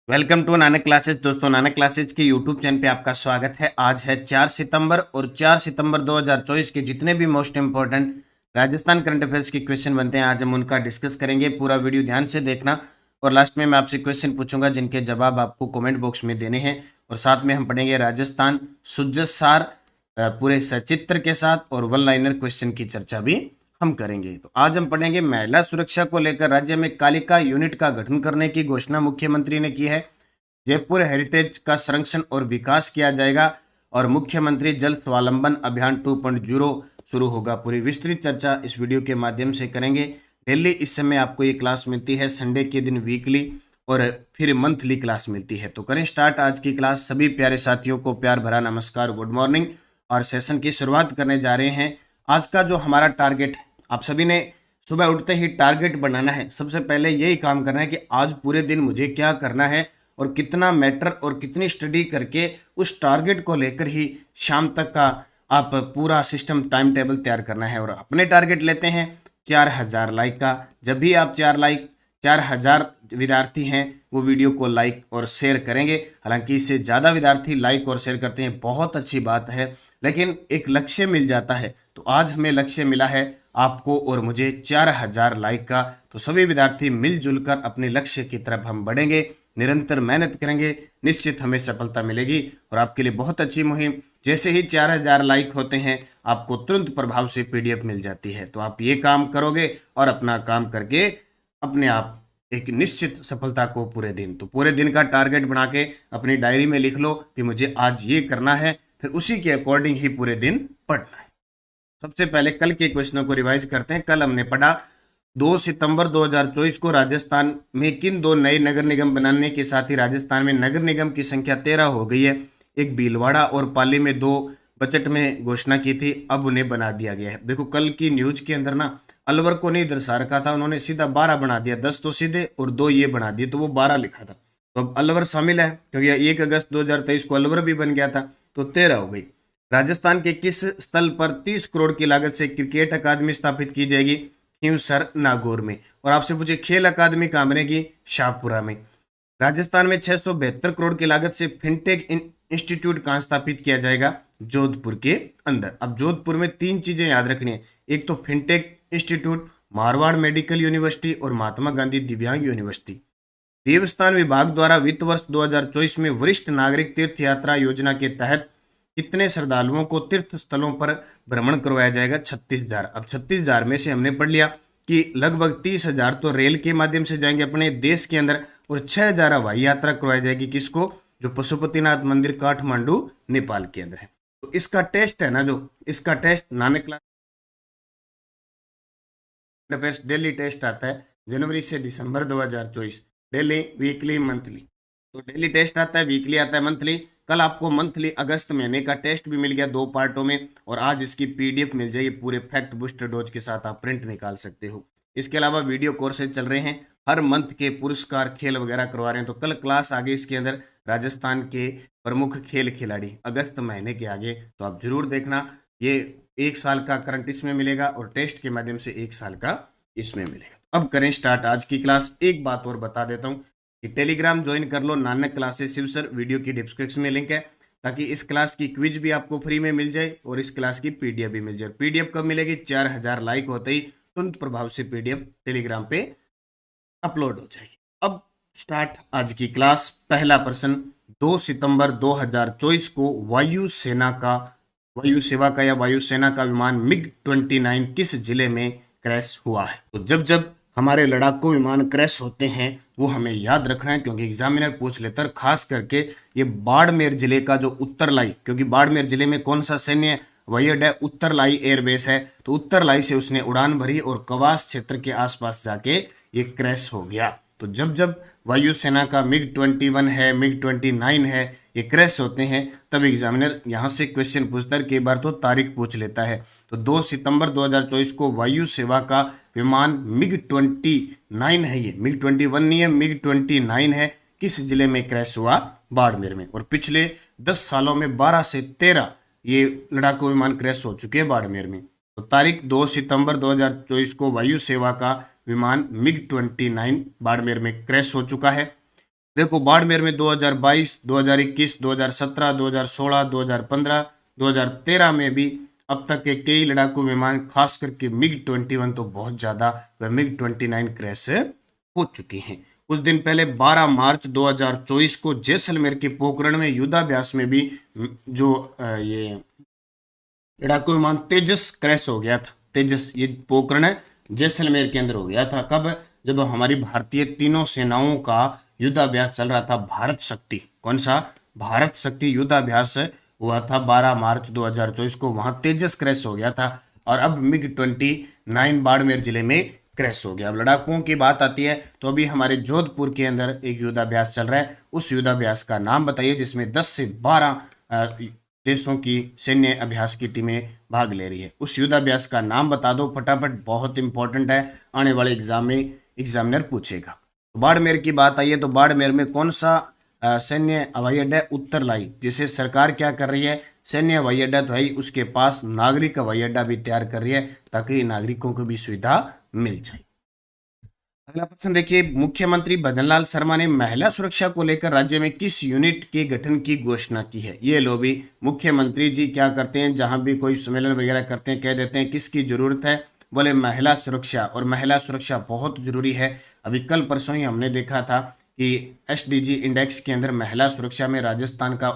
Welcome to Nanak classes. दोस्तों, Nanak classes के YouTube channel पे आपका स्वागत है। आज है 4 सितंबर और 4 सितंबर 2024 के जितने भी most important Rajasthan current affairs के क्वेश्चन बनते हैं, आज हम उनका डिस्कस करेंगे। पूरा वीडियो ध्यान से देखना और लास्ट में मैं आपसे क्वेश्चन पूछूंगा जिनके जवाब आपको कमेंट बॉक्स में देने हैं। और साथ में हम पढ़ेंगे राजस्थान सुजसार पूरे सचित्र के साथ और वन लाइनर क्वेश्चन की चर्चा भी हम करेंगे। तो आज हम पढ़ेंगे महिला सुरक्षा को लेकर राज्य में कालिका यूनिट का गठन करने की घोषणा मुख्यमंत्री ने की है। जयपुर हेरिटेज का संरक्षण और विकास किया जाएगा और मुख्यमंत्री जल स्वावलंबन अभियान 2.0 शुरू होगा। पूरी विस्तृत चर्चा इस वीडियो के माध्यम से करेंगे। डेली इस समय आपको ये क्लास मिलती है, संडे के दिन वीकली और फिर मंथली क्लास मिलती है। तो करें स्टार्ट आज की क्लास। सभी प्यारे साथियों को प्यार भरा नमस्कार, गुड मॉर्निंग। और सेशन की शुरुआत करने जा रहे हैं। आज का जो हमारा टारगेट, आप सभी ने सुबह उठते ही टारगेट बनाना है। सबसे पहले यही काम करना है कि आज पूरे दिन मुझे क्या करना है और कितना मैटर और कितनी स्टडी करके उस टारगेट को लेकर ही शाम तक का आप पूरा सिस्टम टाइम टेबल तैयार करना है। और अपने टारगेट लेते हैं 4000 लाइक का। जब भी आप 4000 विद्यार्थी हैं वो वीडियो को लाइक और शेयर करेंगे। हालांकि इससे ज़्यादा विद्यार्थी लाइक और शेयर करते हैं, बहुत अच्छी बात है, लेकिन एक लक्ष्य मिल जाता है। तो आज हमें लक्ष्य मिला है आपको और मुझे 4000 लाइक का। तो सभी विद्यार्थी मिलजुल कर अपने लक्ष्य की तरफ हम बढ़ेंगे, निरंतर मेहनत करेंगे, निश्चित हमें सफलता मिलेगी। और आपके लिए बहुत अच्छी मुहिम, जैसे ही 4000 लाइक होते हैं आपको तुरंत प्रभाव से पीडीएफ मिल जाती है। तो आप ये काम करोगे और अपना काम करके अपने आप एक निश्चित सफलता को पूरे दिन, तो पूरे दिन का टारगेट बना के अपनी डायरी में लिख लो कि मुझे आज ये करना है, फिर उसी के अकॉर्डिंग ही पूरे दिन पढ़ना है। सबसे पहले कल के क्वेश्चनों को रिवाइज करते हैं। कल हमने पढ़ा 2 सितंबर 2024 को राजस्थान में किन दो नए नगर निगम बनाने के साथ ही राजस्थान में नगर निगम की संख्या 13 हो गई है। एक भीलवाड़ा और पाली में 2 बजट में घोषणा की थी, अब उन्हें बना दिया गया है। देखो कल की न्यूज के अंदर ना अलवर को नहीं दर्शा रखा था, उन्होंने सीधा 12 बना दिया। 10 तो सीधे और 2 ये बना दिए, तो वो 12 लिखा था। तो अब अलवर शामिल है क्योंकि 1 अगस्त 2023 को अलवर भी बन गया था, तो 13 हो गई। राजस्थान के किस स्थल पर 30 करोड़ की लागत से क्रिकेट अकादमी स्थापित की जाएगी? खींवसर नागौर में। और आपसे पूछे खेल अकादमी कहाँ बनेगी? शाहपुरा में। राजस्थान में 672 करोड़ की लागत से फिनटेक इंस्टीट्यूट कहाँ स्थापित किया जाएगा? जोधपुर के अंदर। अब जोधपुर में 3 चीजें याद रखनी है। एक तो fintech institute, Marwar medical university और महात्मा गांधी दिव्यांग यूनिवर्सिटी। देवस्थान विभाग द्वारा वित्त वर्ष 2024 में वरिष्ठ नागरिक तीर्थ यात्रा योजना के तहत कितने श्रद्धालुओं को तीर्थ स्थलों पर भ्रमण करवाया जाएगा? 36,000। अब 36,000 में से हमने पढ़ लिया कि लगभग 30,000 तो रेल के माध्यम से जाएंगे अपने देश के अंदर और 6,000 हवाई यात्रा करवाई जाएगी। किसको? जो पशुपतिनाथ मंदिर काठमांडू नेपाल के अंदर है। तो इसका टेस्ट है ना, जो इसका test Nanak class daily test आता है जनवरी से दिसंबर 2024, डेली, वीकली, मंथली। तो डेली टेस्ट आता है, वीकली आता है, मंथली। कल आपको मंथली अगस्त महीने का टेस्ट भी मिल गया 2 पार्टों में और आज इसकी पीडीएफ मिल जाएगी पूरे फैक्ट बूस्टर डोज के साथ, आप प्रिंट निकाल सकते हो। इसके अलावा वीडियो कोर्सेज चल रहे हैं, हर मंथ के पुरस्कार खेल वगैरह करवा रहे हैं। तो कल क्लास आगे इसके अंदर राजस्थान के प्रमुख खेल खिलाड़ी अगस्त महीने के आगे, तो आप जरूर देखना। ये 1 साल का करंट इसमें मिलेगा और टेस्ट के माध्यम से 1 साल का इसमें मिलेगा। अब करें स्टार्ट आज की क्लास। एक बात और बता देता हूँ कि टेलीग्राम ज्वाइन कर लो, Nanak classes Shiv sir, video की डिस्क्रिप्शन में लिंक है, ताकि इस क्लास की क्विज भी आपको फ्री में मिल जाए और इस क्लास की पीडीएफ भी मिल जाए। पीडीएफ कब मिलेगी? 4000 लाइक होते ही तुरंत प्रभाव से पीडीएफ टेलीग्राम पे अपलोड हो जाएगी। अब स्टार्ट आज की क्लास। पहला प्रश्न, 2 सितंबर 2024 को वायु सेवा का या वायुसेना का विमान मिग 29 किस जिले में क्रैश हुआ है? तो जब जब हमारे लड़ाकू विमान क्रैश होते हैं वो हमें याद रखना है, क्योंकि एग्जामिनर पूछ लेता है। खास करके ये बाड़मेर जिले का जो उत्तरलाई, क्योंकि बाड़मेर जिले में कौन सा सैन्य हवाई अड्डा? उत्तरलाई एयरबेस है। तो उत्तरलाई से उसने उड़ान भरी और कवास क्षेत्र के आसपास जाके ये क्रैश हो गया। तो जब जब वायुसेना का मिग 21 है, मिग 29 है, ये क्रैश होते हैं, तब एग्जामिनर यहाँ से क्वेश्चन पूछता है। कई बार तो तारीख पूछ लेता है। तो 2 सितंबर 2024 को वायु सेवा का विमान मिग 29 है, ये मिग 21 नहीं है, मिग 29 है, किस जिले में क्रैश हुआ? बाड़मेर में। और पिछले 10 सालों में 12 से 13 ये लड़ाकू विमान क्रैश हो चुके हैं बाड़मेर में। तो तारीख 2 सितंबर 2024 को वायु सेवा का विमान मिग 29 बाड़मेर में क्रैश हो चुका है। देखो बाड़मेर में 2022, 2021, 2017, 2016, 2015, 2013 में भी अब तक के कई लड़ाकू विमान, खास करके मिग-21 तो बहुत ज्यादा, व मिग-29 क्रैश हो चुकी हैं। कुछ दिन पहले 12 मार्च 2024 को जैसलमेर के पोखरण में युद्धाभ्यास में भी जो ये लड़ाकू विमान तेजस क्रैश हो गया था। तेजस, ये पोखरण है जैसलमेर के अंदर हो गया था। कब? जब हमारी भारतीय तीनों सेनाओं का युद्धाभ्यास चल रहा था, भारत शक्ति। कौन सा? भारत शक्ति युद्धाभ्यास हुआ था 12 मार्च 2024 को, वहां तेजस क्रैश हो गया था। और अब मिग-29 बाड़मेर जिले में क्रैश हो गया। अब लड़ाकुओं की बात आती है तो अभी हमारे जोधपुर के अंदर एक युद्धाभ्यास चल रहा है। उस युद्धाभ्यास का नाम बताइए जिसमें 10 से 12 देशों की सैन्य अभ्यास की टीमें भाग ले रही है। उस युद्धाभ्यास का नाम बता दो फटाफट, बहुत इंपॉर्टेंट है, आने वाले एग्जाम में एग्जामिनर पूछेगा। तो बाड़मेर की बात आई है तो बाड़मेर में कौन सा सैन्य हवाई अड्डा? उत्तरलाई, जिसे सरकार क्या कर रही है? सैन्य हवाई अड्डा तो है, उसके पास नागरिक हवाई अड्डा भी तैयार कर रही है ताकि नागरिकों को भी सुविधा मिल जाए। अगला प्रश्न देखिए, मुख्यमंत्री भजनलाल शर्मा ने महिला सुरक्षा को लेकर राज्य में किस यूनिट के गठन की घोषणा की है? ये लो भी, मुख्यमंत्री जी क्या करते हैं, जहां भी कोई सम्मेलन वगैरह करते हैं कह देते हैं किसकी जरूरत है, बोले महिला सुरक्षा। और महिला सुरक्षा बहुत जरूरी है। अभी कल परसों ही हमने देखा था कि एसडीजी इंडेक्स के अंदर महिला सुरक्षा में राजस्थान का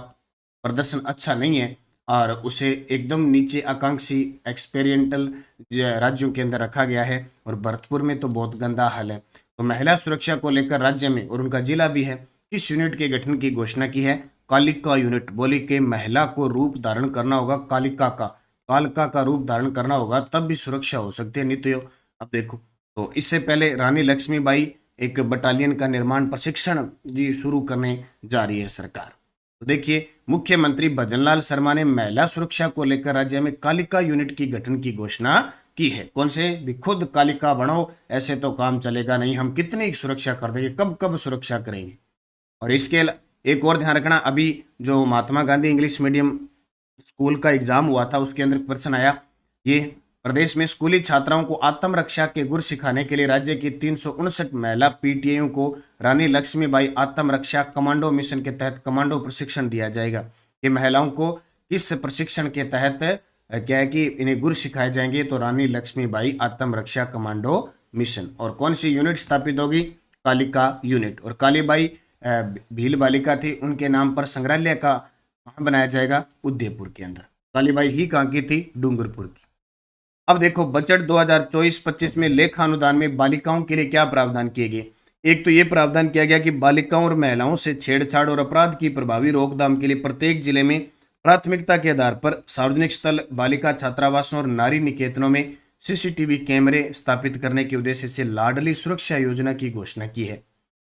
प्रदर्शन अच्छा नहीं है और उसे एकदम नीचे आकांक्षी एक्सपेरिमेंटल राज्यों के अंदर रखा गया है। और भरतपुर में तो बहुत गंदा हाल है। तो महिला सुरक्षा को लेकर राज्य में, और उनका जिला भी है, किस यूनिट के गठन की घोषणा की है? कालिका यूनिट। बोली कि महिला को रूप धारण करना होगा, कालिका का रूप धारण करना होगा, तब भी सुरक्षा हो सकती है, नहीं तो अब देखो। तो इससे पहले रानी लक्ष्मीबाई एक बटालियन का निर्माण प्रशिक्षण जी शुरू करने जा रही है सरकार। तो देखिए, मुख्यमंत्री भजनलाल शर्मा ने महिला सुरक्षा को लेकर राज्य में कालिका यूनिट की गठन की घोषणा की है। कौन से? भी खुद कालिका बनो, ऐसे तो काम चलेगा नहीं, हम कितनी सुरक्षा कर देंगे, कब कब सुरक्षा करेंगे। और इसके एक और ध्यान रखना, अभी जो Mahatma Gandhi English medium school का एग्जाम हुआ था उसके अंदर क्वेश्चन आया, ये प्रदेश में स्कूली छात्राओं को आत्मरक्षा के गुर सिखाने के लिए राज्य की 359 महिला पीटीआईओ को रानी लक्ष्मीबाई आत्मरक्षा कमांडो मिशन के तहत कमांडो प्रशिक्षण दिया जाएगा। ये महिलाओं को किस प्रशिक्षण के तहत क्या है कि इन्हें गुर सिखाए जाएंगे? तो रानी लक्ष्मीबाई आत्मरक्षा कमांडो मिशन। और कौन सी यूनिट स्थापित होगी? कालिका यूनिट। और कालीबाई भील बालिका थी, उनके नाम पर संग्रहालय का कहाँ बनाया जाएगा? उदयपुर के अंदर। कालीबाई ही कहाँ की थी? डूंगरपुर की। अब देखो, बजट 2024-25 में लेखा अनुदान में बालिकाओं के लिए क्या प्रावधान किए गए? एक तो ये प्रावधान किया गया कि बालिकाओं और महिलाओं से छेड़छाड़ और अपराध की प्रभावी रोकथाम के लिए प्रत्येक जिले में प्राथमिकता के आधार पर सार्वजनिक स्थल, बालिका छात्रावासों और नारी निकेतनों में सीसीटीवी कैमरे स्थापित करने के उद्देश्य से लाडली सुरक्षा योजना की घोषणा की है।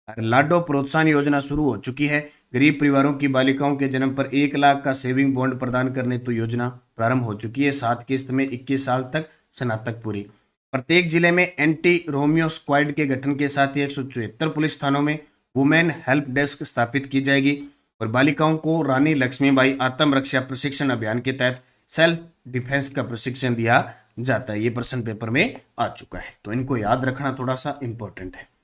लाडो प्रोत्साहन योजना शुरू हो चुकी है। गरीब परिवारों की बालिकाओं के जन्म पर 1 लाख का सेविंग बॉन्ड प्रदान करने तो योजना प्रारंभ हो चुकी है। 7 किस्त में 21 साल तक स्नातक पूरी। प्रत्येक जिले में एंटी रोमियो स्क्वाड के गठन के साथ ही 174 पुलिस थानों में वुमेन हेल्प डेस्क स्थापित की जाएगी। और बालिकाओं को रानी लक्ष्मीबाई आत्मरक्षा प्रशिक्षण अभियान के तहत सेल्फ डिफेंस का प्रशिक्षण दिया जाता है। ये प्रश्न पेपर में आ चुका है, तो इनको याद रखना थोड़ा सा इंपॉर्टेंट है।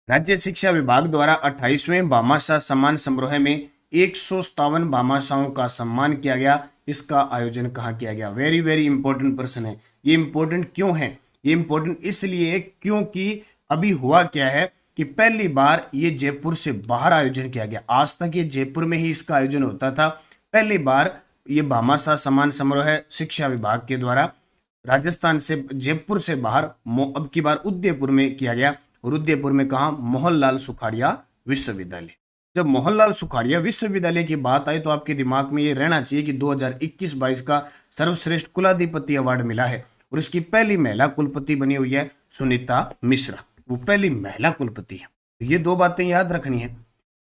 राज्य शिक्षा विभाग द्वारा 28वें भामाशाह सम्मान समारोह में 157 भामाशाहों का सम्मान किया गया। इसका आयोजन कहाँ किया गया? वेरी वेरी इंपॉर्टेंट प्रश्न है। ये इंपॉर्टेंट क्यों है? ये इंपॉर्टेंट इसलिए क्योंकि अभी हुआ क्या है कि पहली बार ये जयपुर से बाहर आयोजन किया गया। आज तक ये जयपुर में ही इसका आयोजन होता था। पहली बार ये भामाशाह सम्मान समारोह शिक्षा विभाग के द्वारा राजस्थान से, जयपुर से बाहर अब की बार उदयपुर में किया गया। और उदयपुर में कहा? मोहनलाल सुखाड़िया विश्वविद्यालय। जब मोहनलाल सुखाड़िया विश्वविद्यालय की बात आई तो आपके दिमाग में ये रहना चाहिए कि 2021-22 का सर्वश्रेष्ठ कुलाधिपति अवार्ड मिला है और इसकी पहली महिला कुलपति बनी हुई है सुनीता मिश्रा, वो पहली महिला कुलपति है। तो ये 2 बातें याद रखनी है।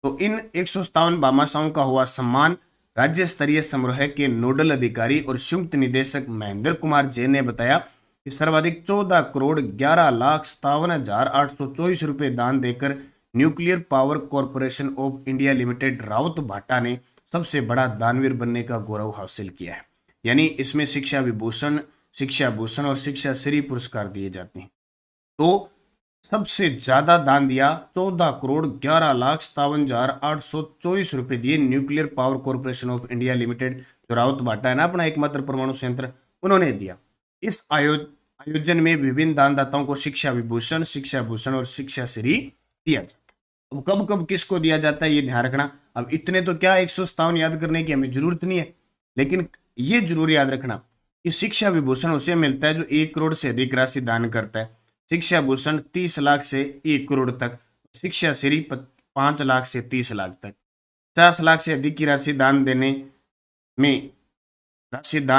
तो इन 157 भामाशाहों का हुआ सम्मान। राज्य स्तरीय समारोह के नोडल अधिकारी और संयुक्त निदेशक महेंद्र कुमार जैन ने बताया कि सर्वाधिक 14,11,57,824 रुपए दान देकर nuclear power corporation of India limited Raut भाटा ने सबसे बड़ा दानवीर बनने का गौरव हासिल किया है। यानी इसमें शिक्षा विभूषण, शिक्षा भूषण और शिक्षा श्री पुरस्कार दिए जाते हैं। तो सबसे ज्यादा दान दिया 14 करोड़ 11 लाख 57,824 रुपए दिए nuclear power corporation of India limited, जो राउत भाटा है ना अपना एकमात्र परमाणु संयंत्र, उन्होंने दिया। इस आयोजन में विभिन्न दानदाताओं को शिक्षा भूषण और शिक्षा श्री दिया जाता है। अब कब कब किसको दिया जाता है ये ध्यान रखना। अब इतने तो क्या 157 याद करने की हमें जरूरत नहीं है, लेकिन ये जरूर याद रखना कि शिक्षा विभूषण उसे मिलता है जो 1 करोड़ से अधिक राशि दान करता है। शिक्षा भूषण 30 लाख से 1 करोड़ तक, शिक्षा श्री 5 लाख से 30 लाख तक। 50 लाख से अधिक की राशि दान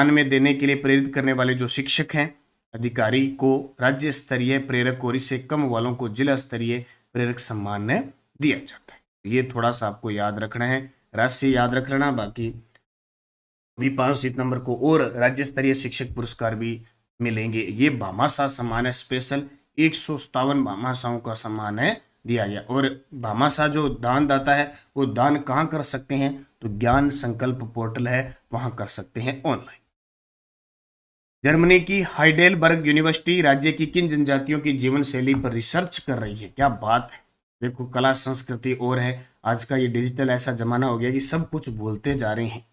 में देने के लिए प्रेरित करने वाले जो शिक्षक हैं अधिकारी को राज्य स्तरीय प्रेरक और इससे कम वालों को जिला स्तरीय प्रेरक सम्मान दिया जाता है। ये थोड़ा सा आपको याद रखना है, राशि याद रख लेना। बाकी भी 5 सितंबर को और राज्य स्तरीय शिक्षक पुरस्कार भी मिलेंगे। ये भामाशाह सम्मान है, स्पेशल 157 भामाशाहों का सम्मान है दिया गया। और भामाशाह जो दान दाता है वो दान कहाँ कर सकते हैं, तो ज्ञान संकल्प पोर्टल है, वहां कर सकते हैं ऑनलाइन। जर्मनी की हाइडेलबर्ग यूनिवर्सिटी राज्य की किन जनजातियों की जीवन शैली पर रिसर्च कर रही है। क्या बात है, देखो कला संस्कृति और है। आज का ये डिजिटल ऐसा जमाना हो गया कि सब कुछ भूलते जा रहे हैं।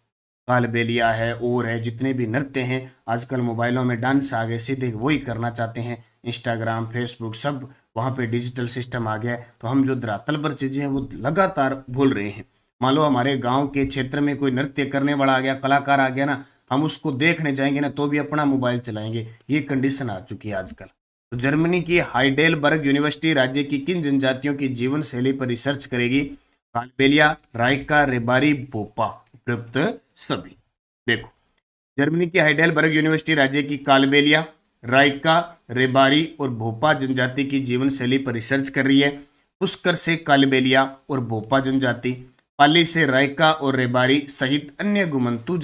कालबेलिया है और है, जितने भी नृत्य हैं आजकल मोबाइलों में डांस आ गए, सीधे वही करना चाहते हैं। इंस्टाग्राम फेसबुक सब वहाँ पे डिजिटल सिस्टम आ गया है, तो हम जो धरातल पर चीज़ें हैं वो लगातार भूल रहे हैं। मान लो हमारे गांव के क्षेत्र में कोई नृत्य करने वाला आ गया, कलाकार आ गया ना, हम उसको देखने जाएंगे ना तो भी अपना मोबाइल चलाएंगे। ये कंडीशन आ चुकी है आजकल। तो जर्मनी की हाइडेलबर्ग यूनिवर्सिटी राज्य की किन जनजातियों की जीवन शैली पर रिसर्च करेगी। कालबेलिया, राइका, रेबारी, बोपा, उपयुक्त सभी। देखो जर्मनी की हाइडेलबर्ग यूनिवर्सिटी राज्य की कालबेलिया, राइका, रेबारी और भोपा जनजाति की जीवन शैली पर रिसर्च कर रही है। पुष्कर से कालबेलिया और भोपा जनजाति, पाली से राइका और रेबारी सहित अन्य गुमंतु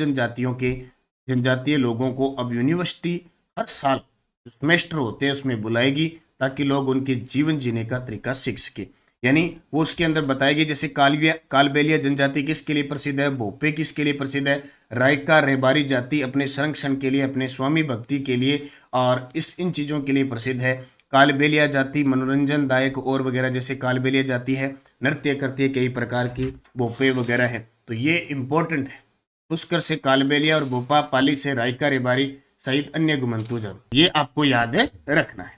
जनजातीय लोगों को अब यूनिवर्सिटी हर साल जो सेमेस्टर होते हैं उसमें बुलाएगी ताकि लोग उनके जीवन जीने का तरीका सीख सके। यानी वो उसके अंदर बताएगी जैसे कालबेलिया जनजाति किसके लिए प्रसिद्ध है, भोपे किसके लिए प्रसिद्ध है, रायका रेबारी जाति अपने संरक्षण के लिए, अपने स्वामी भक्ति के लिए और इन चीजों के लिए प्रसिद्ध है। कालबेलिया जाति मनोरंजन दायक और वगैरह, जैसे कालबेलिया जाति है नृत्य करती है कई प्रकार की, भोपे वगैरह है, तो ये इंपॉर्टेंट है। पुष्कर से कालबेलिया और भोपा, पाली से रायका रेबारी सहित अन्य गुमंतु जाति, ये आपको याद रखना है।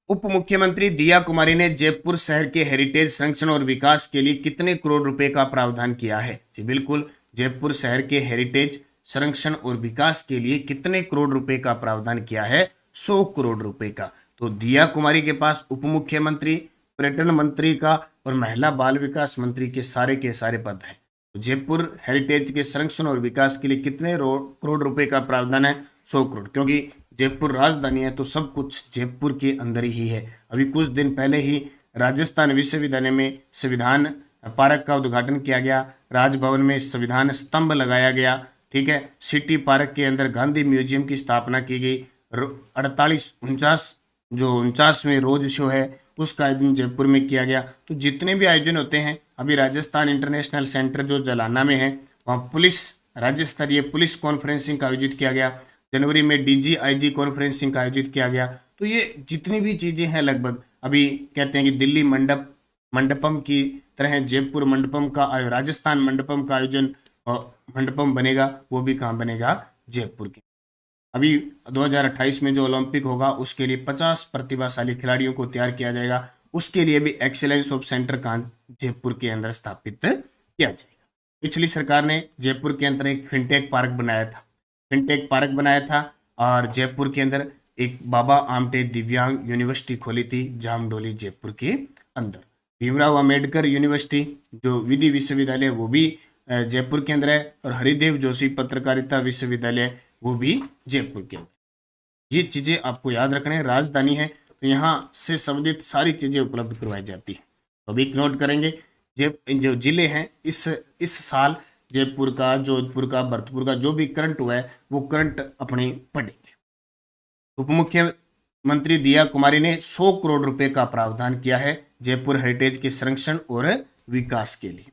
उप मुख्यमंत्री दिया कुमारी ने जयपुर शहर के हेरिटेज संरक्षण और विकास के लिए कितने करोड़ रुपए का प्रावधान किया है। जी बिल्कुल, जयपुर शहर के हेरिटेज संरक्षण और विकास के लिए कितने करोड़ रुपए का प्रावधान किया है, 100 करोड़ रुपए का। तो दिया कुमारी के पास उप मुख्यमंत्री, पर्यटन मंत्री का और महिला बाल विकास मंत्री के सारे पद हैं। तो जयपुर हेरिटेज के संरक्षण और विकास के लिए कितने करोड़ रुपए का प्रावधान है, 100 करोड़, क्योंकि जयपुर राजधानी है तो सब कुछ जयपुर के अंदर ही है। अभी कुछ दिन पहले ही राजस्थान विश्वविद्यालय में संविधान पार्क का उद्घाटन किया गया, राजभवन में संविधान स्तंभ लगाया गया, ठीक है। सिटी पार्क के अंदर गांधी म्यूजियम की स्थापना की गई। 49वें रोज शो है उसका आयोजन जयपुर में किया गया। तो जितने भी आयोजन होते हैं, अभी राजस्थान इंटरनेशनल सेंटर जो जलाना में है वहाँ राज्य स्तरीय पुलिस कॉन्फ्रेंसिंग का आयोजित किया गया। जनवरी में DGIG कॉन्फ्रेंसिंग का आयोजित किया गया। तो ये जितनी भी चीजें हैं लगभग, अभी कहते हैं कि दिल्ली मंडपम की तरह जयपुर मंडपम का, राजस्थान मंडपम का आयोजन मंडपम बनेगा, वो भी कहाँ बनेगा, जयपुर के। अभी 2028 में जो ओलंपिक होगा उसके लिए 50 प्रतिभाशाली खिलाड़ियों को तैयार किया जाएगा। उसके लिए भी एक्सीलेंस ऑफ सेंटर कहाँ, जयपुर के अंदर स्थापित किया जाएगा। पिछली सरकार ने जयपुर के अंदर एक फिनटेक पार्क बनाया था और जयपुर के अंदर एक बाबा आमटे दिव्यांग यूनिवर्सिटी खोली थी जामडोली जयपुर के अंदर। भीमराव अंबेडकर यूनिवर्सिटी जो विधि विश्वविद्यालय वो भी जयपुर के अंदर है, और हरिदेव जोशी पत्रकारिता विश्वविद्यालय वो भी जयपुर के अंदर। ये चीजें आपको याद रखने, राजधानी है तो यहाँ से संबंधित सारी चीजें उपलब्ध करवाई जाती है। तो अभी नोट करेंगे जो जिले हैं इस साल जयपुर का, जोधपुर का, भरतपुर का जो भी करंट हुआ है वो करंट अपने पढ़ेंगे। उप मुख्यमंत्री दिया कुमारी ने 100 करोड़ रुपए का प्रावधान किया है जयपुर हेरिटेज के संरक्षण और विकास के लिए।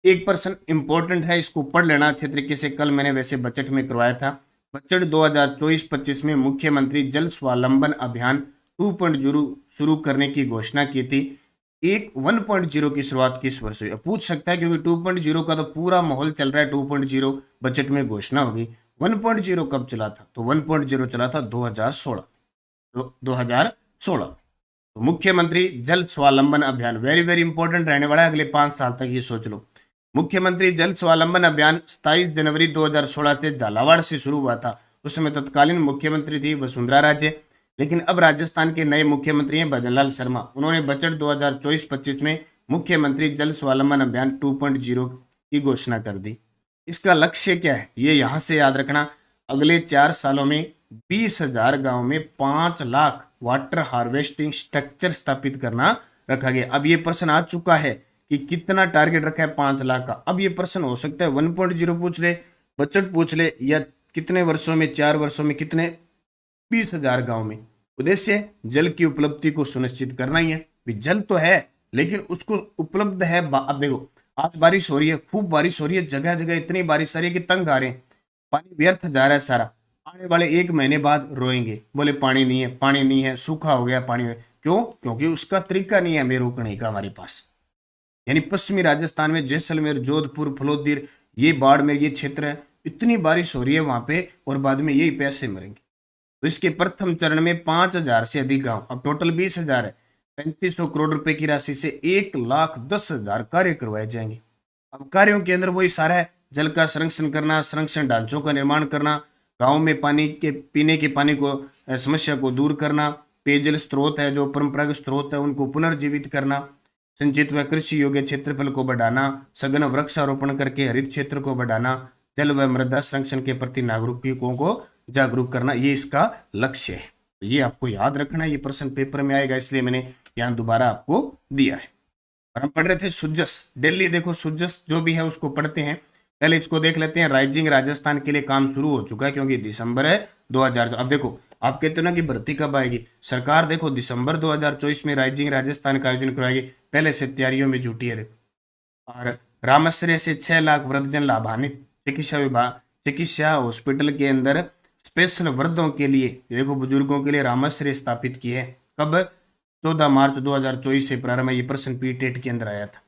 एक पर्सन इंपॉर्टेंट है, इसको पढ़ लेना अच्छे तरीके से। कल मैंने वैसे बजट में करवाया था। बजट 2024-25 में मुख्यमंत्री जल स्वावलंबन अभियान 2.0 शुरू करने की घोषणा की थी। एक 1.0 की शुरुआत किस वर्ष हुई? अब पूछ सकता है क्योंकि 2.0 का तो पूरा माहौल चल रहा है, 2.0 बजट में घोषणा होगी। 1.0 कब चला था? तो 1.0 चला था 2016। तो 2016। तो मुख्यमंत्री जल स्वावलंबन अभियान वेरी वेरी इंपॉर्टेंट रहने वाला है अगले 5 साल तक, ये सोच लो। मुख्यमंत्री जल स्वावलंबन अभियान 27 जनवरी 2016 से झालावाड़ से शुरू हुआ था। उस समय तत्कालीन मुख्यमंत्री थी वसुंधरा राजे। लेकिन अब राजस्थान के नए मुख्यमंत्री हैं भजनलाल शर्मा। उन्होंने बजट 2024-25 में मुख्यमंत्री जल स्वावलंबन अभियान 2.0 की घोषणा कर दी। इसका लक्ष्य क्या है ये यहां से याद रखना। अगले 4 सालों में 20,000 गांव में 5 लाख वाटर हार्वेस्टिंग स्ट्रक्चर स्थापित करना रखा गया। अब ये प्रश्न आ चुका है कि कितना टारगेट रखा है 5 लाख का। अब ये प्रश्न हो सकता है 1.0 पूछ ले, बजट पूछ ले, या कितने वर्षों में, 4 वर्षों में कितने, 20,000 गांव में। उद्देश्य जल की उपलब्धि को सुनिश्चित करना ही है। जल तो है लेकिन उसको उपलब्ध है। अब देखो आज बारिश हो रही है, खूब बारिश हो रही है, जगह जगह इतनी बारिश आ रही है कि तंग आ रहे हैं, पानी व्यर्थ जा रहा है सारा। आने वाले 1 महीने बाद रोएंगे, बोले पानी नहीं है, पानी नहीं है, सूखा हो गया पानी। क्यों? क्योंकि उसका तरीका नहीं है हमें रोकने का हमारे पास। यानी पश्चिमी राजस्थान में जैसलमेर, जोधपुर, फलोदिर, ये बाड़मेर, ये क्षेत्र है, इतनी बारिश हो रही है वहां पे और बाद में यही पैसे मरेंगे। तो इसके प्रथम चरण में 5,000 से अधिक गांव, अब टोटल 20,000 है, 3500 करोड़ रुपए की राशि से 1,10,000 कार्य करवाए जाएंगे। अब कार्यों के अंदर वही सारा है, जल का संरक्षण करना, संरक्षण ढांचों का निर्माण करना, गांव में पानी के पीने के पानी को समस्या को दूर करना, पेयजल स्रोत है जो परंपरागत स्रोत है उनको पुनर्जीवित करना, संचित व कृषि योग्य क्षेत्रफल को बढ़ाना, सघन वृक्षारोपण करके हरित क्षेत्र को बढ़ाना, जल व मृदा संरक्षण के प्रति नागरिकों को जागरूक करना, ये इसका लक्ष्य है। तो ये आपको याद रखना, ये प्रश्न पेपर में आएगा इसलिए मैंने यहाँ दोबारा आपको दिया है। और हम पढ़ रहे थे सुजस दिल्ली। देखो सुजस जो भी है उसको पढ़ते हैं, पहले इसको देख लेते हैं। राइजिंग राजस्थान के लिए काम शुरू हो चुका है क्योंकि दिसंबर है 2000। अब देखो आप कहते हो ना कि भर्ती कब आएगी, सरकार देखो दिसंबर 2024 में राइजिंग राजस्थान का आयोजन करवाएगी, पहले से तैयारियों में जुटी है। देखो और रामाश्रय से 6 लाख वृद्धजन लाभान्वित। चिकित्सा विभाग, चिकित्सा हॉस्पिटल के अंदर स्पेशल वृद्धों के लिए, देखो बुजुर्गों के लिए रामाश्रय स्थापित किए। कब? 14 मार्च 2024 से प्रारंभ है। ये प्रश्न पीटेट के अंदर आया था।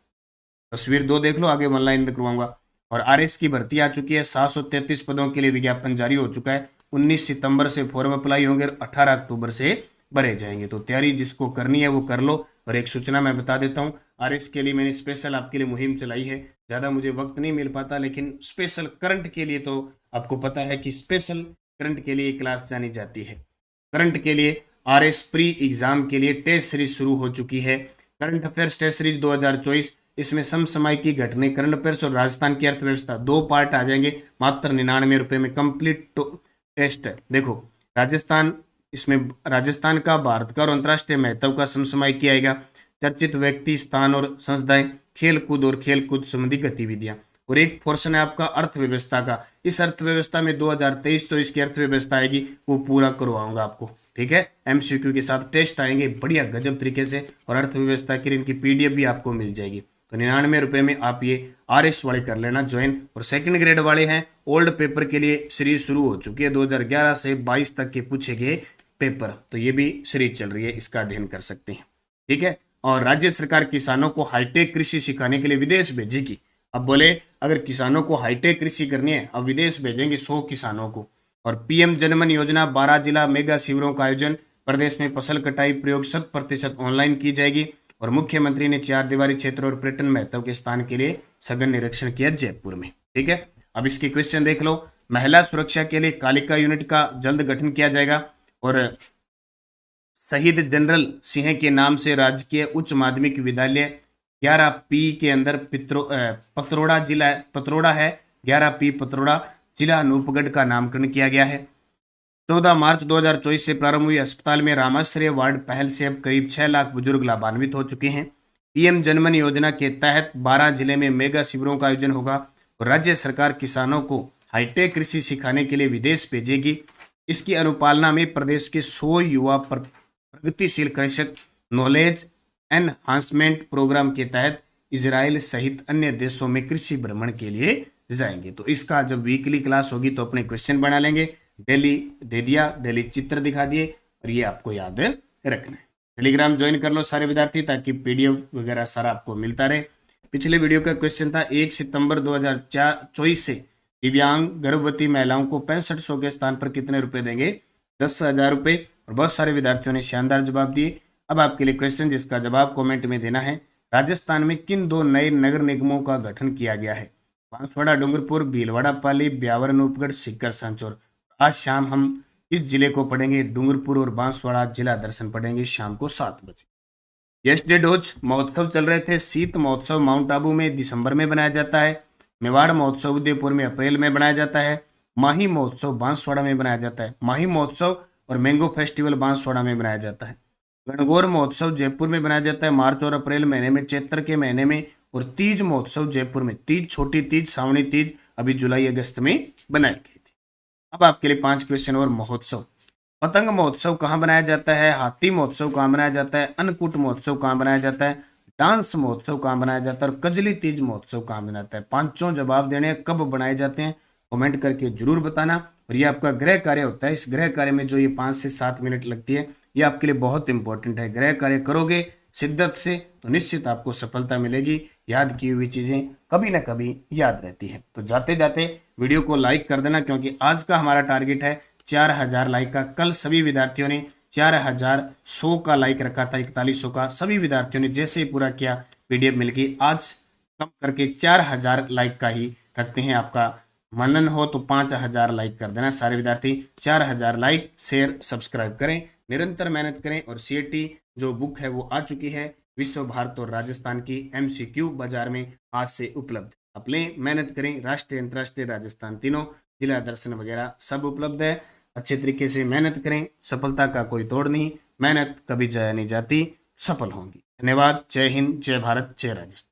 तस्वीर 2 देख लो, आगे ऑनलाइन में करवाऊंगा। और आरएस की भर्ती आ चुकी है, 733 पदों के लिए विज्ञापन जारी हो चुका है। 19 सितंबर से फॉर्म अप्लाई होंगे और 18 अक्टूबर से भरे जाएंगे। तो तैयारी जिसको करनी है वो कर लो। और एक सूचना मैं बता देता हूँ, आरएस के लिए मैंने स्पेशल आपके लिए मुहिम चलाई है। ज़्यादा मुझे वक्त नहीं मिल पाता, लेकिन स्पेशल करंट के लिए तो आपको पता है कि स्पेशल करंट के लिए क्लास जानी जाती है। करंट के लिए आरएस प्री एग्जाम के लिए टेस्ट सीरीज शुरू हो चुकी है। करंट अफेयर्स टेस्ट सीरीज 2024, इसमें समसामयिक घटने, करंट अफेयर्स और राजस्थान की अर्थव्यवस्था 2 पार्ट आ जाएंगे मात्र 99 रुपए में। कंप्लीट टेस्ट है। देखो राजस्थान, इसमें राजस्थान का, भारत का और अंतर्राष्ट्रीय महत्व का समसामयिक किया आएगा। चर्चित व्यक्ति, स्थान और संस्थाएं, खेलकूद और खेलकूद संबंधी गतिविधियां, और एक पोर्शन है आपका अर्थव्यवस्था का। इस अर्थव्यवस्था में 2023-24 की अर्थव्यवस्था आएगी, वो पूरा करवाऊंगा आपको, ठीक है। एमसीक्यू के साथ टेस्ट आएंगे बढ़िया गजब तरीके से, और अर्थव्यवस्था की इनकी पीडीएफ भी आपको मिल जाएगी। तो 99 रुपए में आप ये आरएस वाले कर लेना ज्वाइन। और सेकंड ग्रेड वाले हैं, ओल्ड पेपर के लिए सीरीज शुरू हो चुकी है। 2011 से 22 तक के पूछे गए पेपर, तो ये भी सीरीज चल रही है, इसका अध्ययन कर सकते हैं, ठीक है। और राज्य सरकार किसानों को हाईटेक कृषि सिखाने के लिए विदेश भेजेगी। अब बोले अगर किसानों को हाईटेक कृषि करनी है, अब विदेश भेजेंगे 100 किसानों को। और पीएम जनमन योजना 12 जिला मेगा शिविरों का आयोजन, प्रदेश में फसल कटाई प्रयोग 100% ऑनलाइन की जाएगी। और मुख्यमंत्री ने 4 दीवारी क्षेत्र और पर्यटन महत्व के स्थान के लिए सघन निरीक्षण किया जयपुर में, ठीक है। अब इसके क्वेश्चन देख लो। महिला सुरक्षा के लिए कालिका यूनिट का जल्द गठन किया जाएगा। और शहीद जनरल सिंह के नाम से राजकीय उच्च माध्यमिक विद्यालय 11P के अंदर पतरोड़ा जिला, पतरोड़ा है, 11P पतरोड़ा जिला अनूपगढ़ का नामकरण किया गया है। 14 मार्च 2024 से प्रारंभ हुई अस्पताल में रामाश्रय वार्ड पहल से अब करीब 6 लाख बुजुर्ग लाभान्वित हो चुके हैं। पीएम जनमन योजना के तहत 12 जिले में मेगा शिविरों का आयोजन होगा। और राज्य सरकार किसानों को हाईटेक कृषि सिखाने के लिए विदेश भेजेगी। इसकी अनुपालना में प्रदेश के 100 युवा प्रगतिशील कृषक नॉलेज एनहांसमेंट प्रोग्राम के तहत इजराइल सहित अन्य देशों में कृषि भ्रमण के लिए जाएंगे। तो इसका जब वीकली क्लास होगी तो अपने क्वेश्चन बना लेंगे। डेली दे दिया, डेली चित्र दिखा दिए, और ये आपको याद रखना है। टेलीग्राम ज्वाइन कर लो सारे विद्यार्थी, ताकि पीडीएफ वगैरह सारा आपको मिलता रहे। पिछले वीडियो का क्वेश्चन था 1 सितंबर 2024 से दिव्यांग गर्भवती महिलाओं को 6500 के स्थान पर कितने रुपए देंगे? 10,000 रुपए। और बहुत सारे विद्यार्थियों ने शानदार जवाब दिए। अब आपके लिए क्वेश्चन जिसका जवाब कमेंट में देना है। राजस्थान में किन 2 नए नगर निगमों का गठन किया गया है? बांसवाड़ा डूंगरपुर, भीलवाड़ा पाली, ब्यावर अनूपगढ़, सीकर सांचौर। आज शाम हम इस जिले को पढ़ेंगे, डूंगरपुर और बांसवाड़ा जिला दर्शन पढ़ेंगे शाम को 7 बजे। यस्टरडे डोज महोत्सव चल रहे थे। शीत महोत्सव माउंट आबू में दिसंबर में बनाया जाता है। मेवाड़ महोत्सव उदयपुर में अप्रैल में बनाया जाता है। माही महोत्सव बांसवाड़ा में बनाया जाता है। माही महोत्सव और मैंगो फेस्टिवल बांसवाड़ा में बनाया जाता है। गणगौर महोत्सव जयपुर में बनाया जाता है मार्च और अप्रैल महीने में, चैत्र के महीने में। और तीज महोत्सव जयपुर में, तीज, छोटी तीज, सावनी तीज अभी जुलाई अगस्त में बनाई गई थी। अब आपके लिए 5 क्वेश्चन और। महोत्सव, पतंग महोत्सव कहाँ बनाया जाता है? हाथी महोत्सव कहाँ बनाया जाता है? अन्नकूट महोत्सव कहाँ बनाया जाता है? डांस महोत्सव कहाँ बनाया जाता है? और कजली तीज महोत्सव कहाँ बनाया जाता है? पांचों जवाब देने, कब बनाए जाते हैं कमेंट करके जरूर बताना। और ये आपका गृह कार्य होता है। इस गृह कार्य में जो ये 5 से 7 मिनट लगती है, ये आपके लिए बहुत इंपॉर्टेंट है। गृह कार्य करोगे शिद्दत से तो निश्चित आपको सफलता मिलेगी। याद की हुई चीजें कभी ना कभी याद रहती है। तो जाते जाते वीडियो को लाइक कर देना, क्योंकि आज का हमारा टारगेट है 4000 लाइक का। कल सभी विद्यार्थियों ने 4100 का लाइक रखा था, 4100 का। सभी विद्यार्थियों ने जैसे ही पूरा किया पीडीएफ मिल गई। आज कम करके 4000 लाइक का ही रखते हैं। आपका मनन हो तो 5000 लाइक कर देना सारे विद्यार्थी। 4000 लाइक, शेयर, सब्सक्राइब करें, निरंतर मेहनत करें। और सीएटी जो बुक है वो आ चुकी है, विश्व, भारत और राजस्थान की एमसीक्यू बाजार में आज से उपलब्ध। आप लें, मेहनत करें। राष्ट्रीय, अंतर्राष्ट्रीय, राजस्थान तीनों, जिला दर्शन वगैरह सब उपलब्ध है। अच्छे तरीके से मेहनत करें, सफलता का कोई तोड़ नहीं। मेहनत कभी जाया नहीं जाती, सफल होंगी। धन्यवाद। जय हिंद, जय भारत, जय राजस्थान।